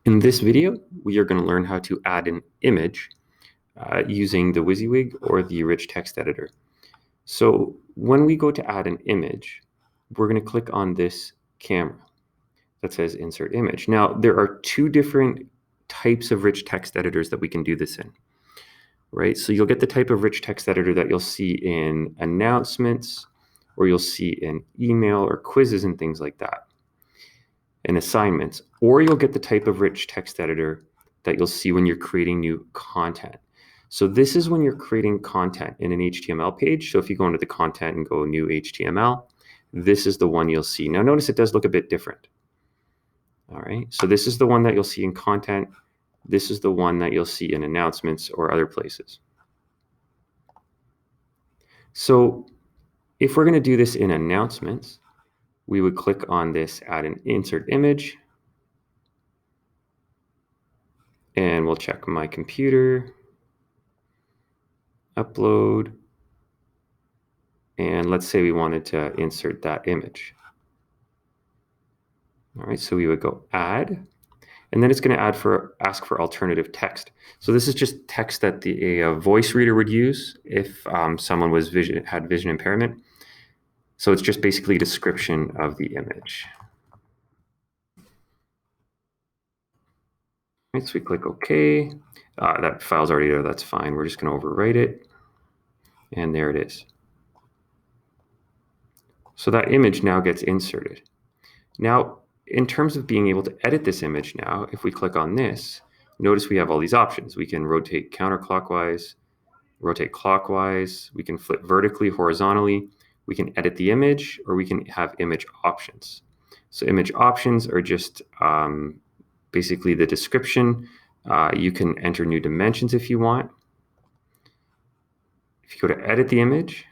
In this video, we are going to learn how to add an image using the WYSIWYG or the rich text editor. So when we go to add an image, we're going to click on this camera that says insert image. Now, there are two different types of rich text editors that we can do this in, right? So you'll get the type of rich text editor that you'll see in announcements, or you'll see in email or quizzes and things like that, and assignments, or you'll get the type of rich text editor that you'll see when you're creating new content. So this is when you're creating content in an HTML page. So if you go into the content and go new HTML, this is the one you'll see. Now notice it does look a bit different. All right, so this is the one that you'll see in content. This is the one that you'll see in announcements or other places. So if we're going to do this in announcements, we would click on this add an insert image, and we'll check my computer, upload, and let's say we wanted to insert that image. All right, so we would go add, and then it's going to ask for alternative text. So this is just text that a voice reader would use if someone had vision impairment. So it's just basically a description of the image. Right, so we click OK. That file's already there, that's fine. We're just going to overwrite it. And there it is. So that image now gets inserted. Now, in terms of being able to edit this image now, if we click on this, notice we have all these options. We can rotate counterclockwise, rotate clockwise, we can flip vertically, horizontally, we can edit the image, or we can have image options. So image options are just basically the description. You can enter new dimensions if you want. If you go to edit the image,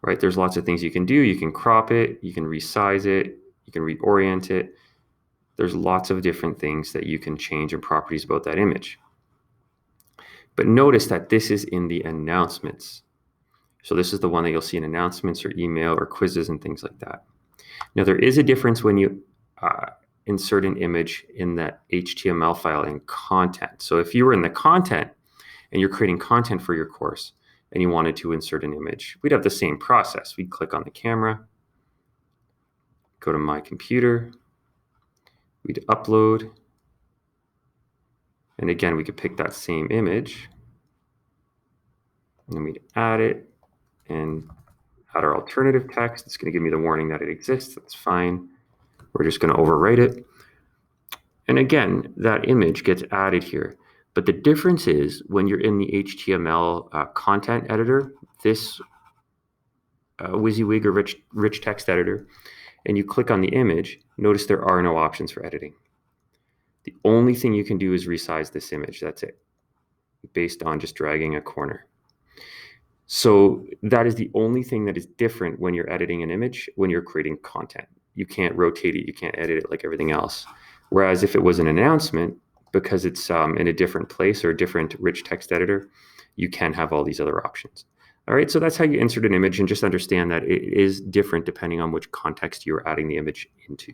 right, there's lots of things you can do. You can crop it, you can resize it, you can reorient it. There's lots of different things that you can change and properties about that image. But notice that this is in the announcements. So this is the one that you'll see in announcements or email or quizzes and things like that. Now there is a difference when you insert an image in that HTML file in content. So if you were in the content and you're creating content for your course and you wanted to insert an image, we'd have the same process. We'd click on the camera, go to my computer, we'd upload, and again, we could pick that same image, and then we'd add it and add our alternative text. It's going to give me the warning that it exists. That's fine. We're just going to overwrite it. And again, that image gets added here. But the difference is when you're in the HTML content editor, this WYSIWYG or rich text editor, and you click on the image, notice there are no options for editing. The only thing you can do is resize this image. That's it, based on just dragging a corner. So that is the only thing that is different when you're editing an image, when you're creating content. You can't rotate it, you can't edit it like everything else. Whereas if it was an announcement, because it's in a different place or a different rich text editor, you can have all these other options. All right, so that's how you insert an image, and just understand that it is different depending on which context you're adding the image into.